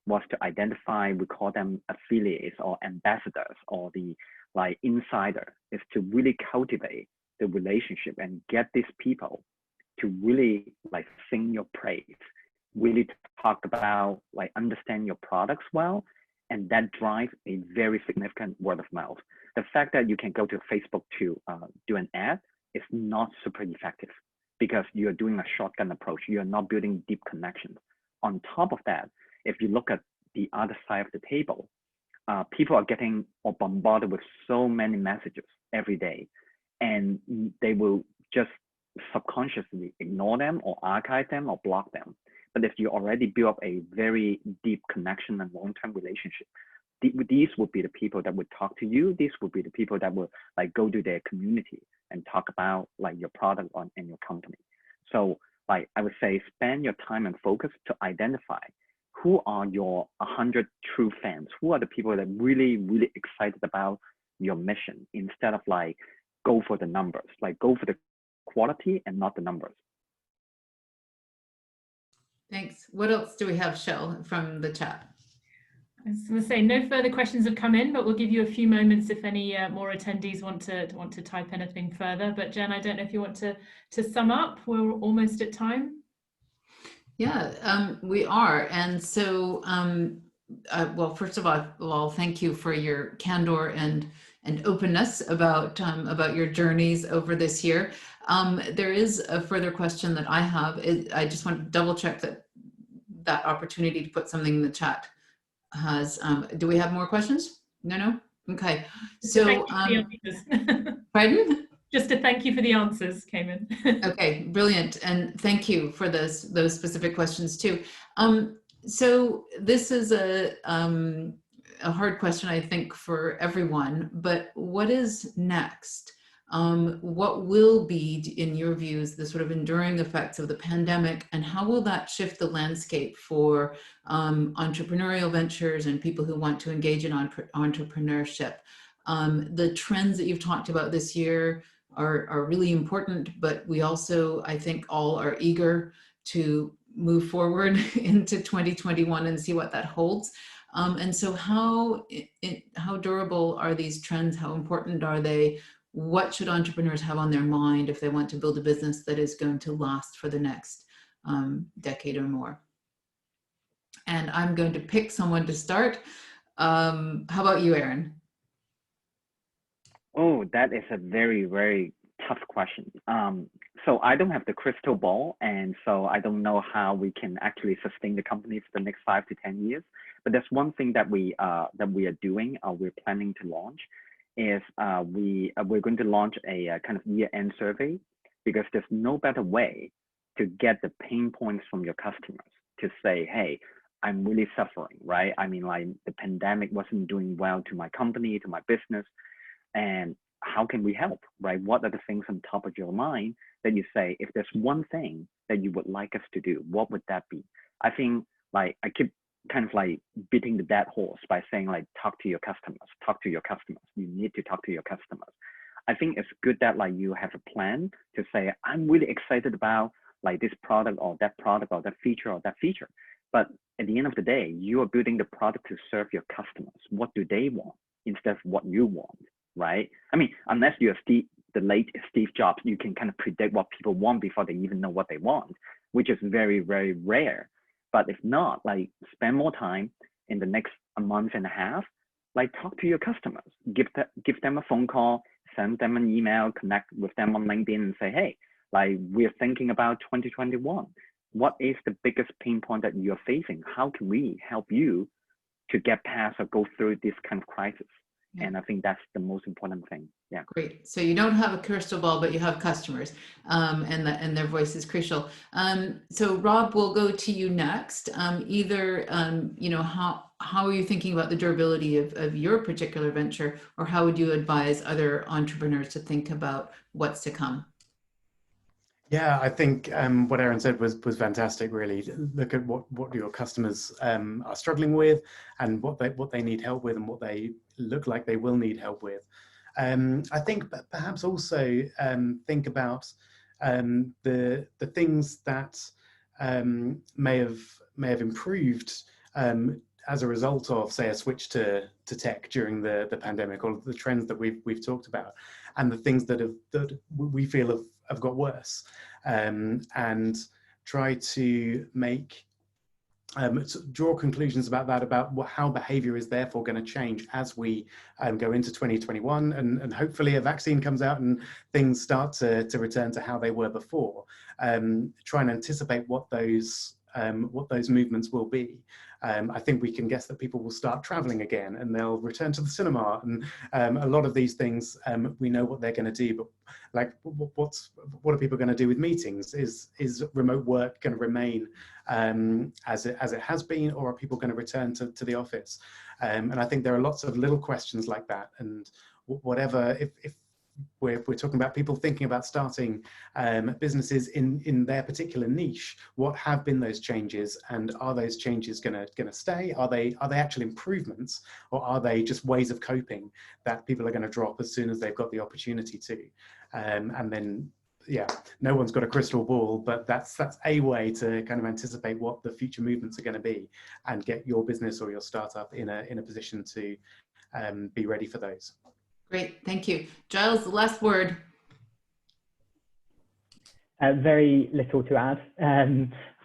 was to identify, we call them affiliates or ambassadors or the like insider, is to really cultivate the relationship and get these people to really like sing your praise, really talk about like understand your products well, and that drives a very significant word of mouth. The fact that you can go to Facebook to do an ad is not super effective because you're doing a shotgun approach. You're not building deep connections. On top of that, if you look at the other side of the table, people are getting or bombarded with so many messages every day, and they will just subconsciously ignore them or archive them or block them. But if you already build up a very deep connection and long-term relationship, these would be the people that would talk to you. These would be the people that would like go to their community and talk about like your product and your company. So like I would say, spend your time and focus to identify who are your 100 true fans, who are the people that really, really excited about your mission, instead of like go for the numbers, like go for the quality and not the numbers. Thanks. What else do we have, Shell, from the chat? I was going to say no further questions have come in, but we'll give you a few moments if any more attendees want to type anything further. But Jen, I don't know if you want to sum up. We're almost at time. Yeah, we are. And so, well, first of all, thank you for your candor and openness about your journeys over this year. There is a further question that I have. I just want to double check that opportunity to put something in the chat has. Do we have more questions? No? Okay. So, pardon? Just to thank you for the answers came in. Okay, brilliant. And thank you for those specific questions too. So this is a hard question, I think, for everyone, but what is next? What will be, in your views, the sort of enduring effects of the pandemic, and how will that shift the landscape for entrepreneurial ventures and people who want to engage in entrepreneurship? The trends that you've talked about this year are really important, but we also, I think, all are eager to move forward into 2021 and see what that holds. And so how durable are these trends? How important are they? What should entrepreneurs have on their mind if they want to build a business that is going to last for the next decade or more? And I'm going to pick someone to start. How about you, Aaron? Oh, that is a very, very tough question. So I don't have the crystal ball, and so I don't know how we can actually sustain the company for the next 5 to 10 years. But there's one thing that we are doing, we're planning to launch, is we're going to launch a kind of year-end survey, because there's no better way to get the pain points from your customers to say, hey, I'm really suffering, right? I mean, like the pandemic wasn't doing well to my company, to my business. And how can we help, right? What are the things on top of your mind that you say, if there's one thing that you would like us to do, what would that be? I think like I keep kind of like beating the dead horse by saying like, talk to your customers, talk to your customers. You need to talk to your customers. I think it's good that like you have a plan to say, I'm really excited about like this product or that feature or that feature. But at the end of the day, you are building the product to serve your customers. What do they want instead of what you want? Right? I mean, unless you're the late Steve Jobs, you can kind of predict what people want before they even know what they want, which is very, very rare. But if not, like spend more time in the next a month and a half, like talk to your customers, give them a phone call, send them an email, connect with them on LinkedIn and say, hey, like we're thinking about 2021. What is the biggest pain point that you're facing? How can we help you to get past or go through this kind of crisis? Yeah. And I think that's the most important thing. Yeah. Great. So you don't have a crystal ball, but you have customers, and their voice is crucial. So Rob, we'll go to you next. Either you know, how are you thinking about the durability of your particular venture, or how would you advise other entrepreneurs to think about what's to come? Yeah, I think what Aaron said was fantastic. Really, look at what your customers are struggling with, and what they need help with, and what they look like they will need help with. I think perhaps also think about the things that may have improved as a result of, say, a switch to tech during the pandemic, or the trends that we've talked about, and the things that we feel have got worse, and try to make draw conclusions about that, about how behavior is therefore going to change as we go into 2021, and hopefully a vaccine comes out and things start to return to how they were before. Try and anticipate what those what those movements will be. I think we can guess that people will start traveling again and they'll return to the cinema, and a lot of these things, we know what they're going to do, but like what are people going to do with meetings? Is remote work going to remain as it has been, or are people going to return to the office? And I think there are lots of little questions like that, and whatever, if we're talking about people thinking about starting businesses in their particular niche, what have been those changes, and are those changes going to stay? Are they actual improvements, or are they just ways of coping that people are going to drop as soon as they've got the opportunity to? And then, yeah, no one's got a crystal ball, but that's a way to kind of anticipate what the future movements are going to be, and get your business or your startup in a position to be ready for those. Great, thank you. Giles, the last word. Very little to add.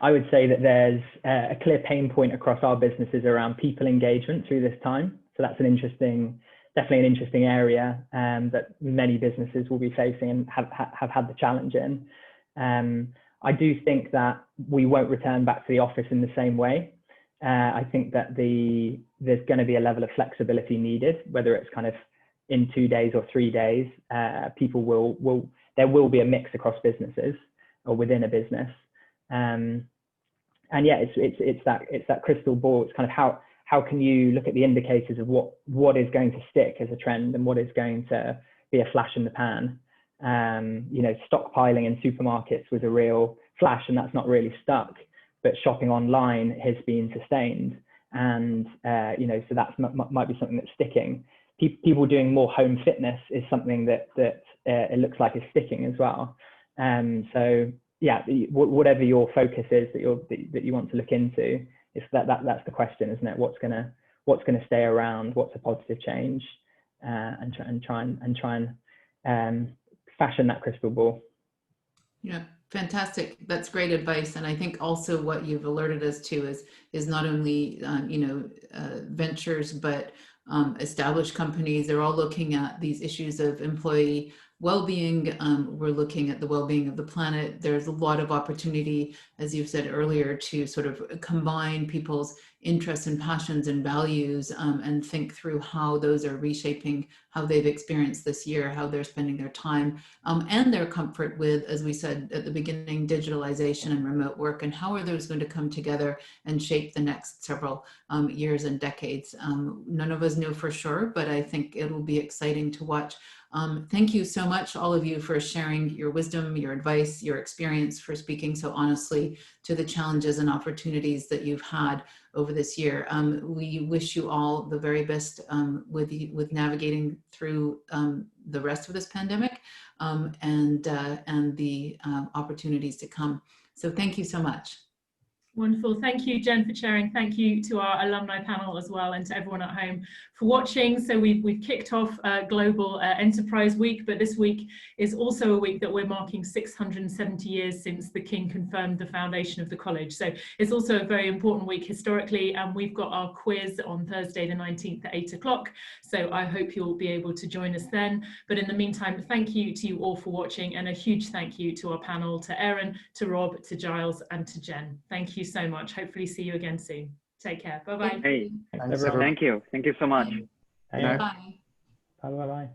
I would say that there's a clear pain point across our businesses around people engagement through this time. So that's definitely an interesting area that many businesses will be facing and have had the challenge in. I do think that we won't return back to the office in the same way. I think that there's going to be a level of flexibility needed, whether it's kind of in 2 days or 3 days. There will be a mix across businesses or within a business. And yeah, it's that crystal ball. It's kind of how can you look at the indicators of what is going to stick as a trend and what is going to be a flash in the pan. You know, stockpiling in supermarkets was a real flash, and that's not really stuck, but shopping online has been sustained. And you know, so that might be something that's sticking. People doing more home fitness is something that it looks like is sticking as well. So yeah, whatever your focus is that you want to look into, is that's the question, isn't it? What's gonna stay around? What's a positive change? And try and fashion that crystal ball. Yeah, fantastic. That's great advice. And I think also what you've alerted us to is not only ventures, but established companies. They're all looking at these issues of employee well-being. We're looking at the well-being of the planet. There's a lot of opportunity, as you've said earlier, to sort of combine people's interests and passions and values, and think through how those are reshaping how they've experienced this year, how they're spending their time, and their comfort with, as we said at the beginning, digitalization and remote work, and how are those going to come together and shape the next several years and decades. None of us know for sure, but I think it will be exciting to watch. Thank you so much, all of you, for sharing your wisdom, your advice, your experience, for speaking so honestly to the challenges and opportunities that you've had over this year. We wish you all the very best with navigating through the rest of this pandemic and the opportunities to come. So thank you so much. Wonderful. Thank you, Jen, for sharing. Thank you to our alumni panel as well, and to everyone at home for watching. So we've kicked off Global Enterprise Week, but this week is also a week that we're marking 670 years since the King confirmed the foundation of the college. So it's also a very important week historically, and we've got our quiz on Thursday the 19th at 8 o'clock. So I hope you'll be able to join us then. But in the meantime, thank you to you all for watching, and a huge thank you to our panel, to Erin, to Rob, to Giles, and to Jen. Thank you so much. Hopefully see you again soon. Take care. Bye-bye. Hey, Thanks, everyone. thank you. Thank you so much. Bye. Bye. Bye.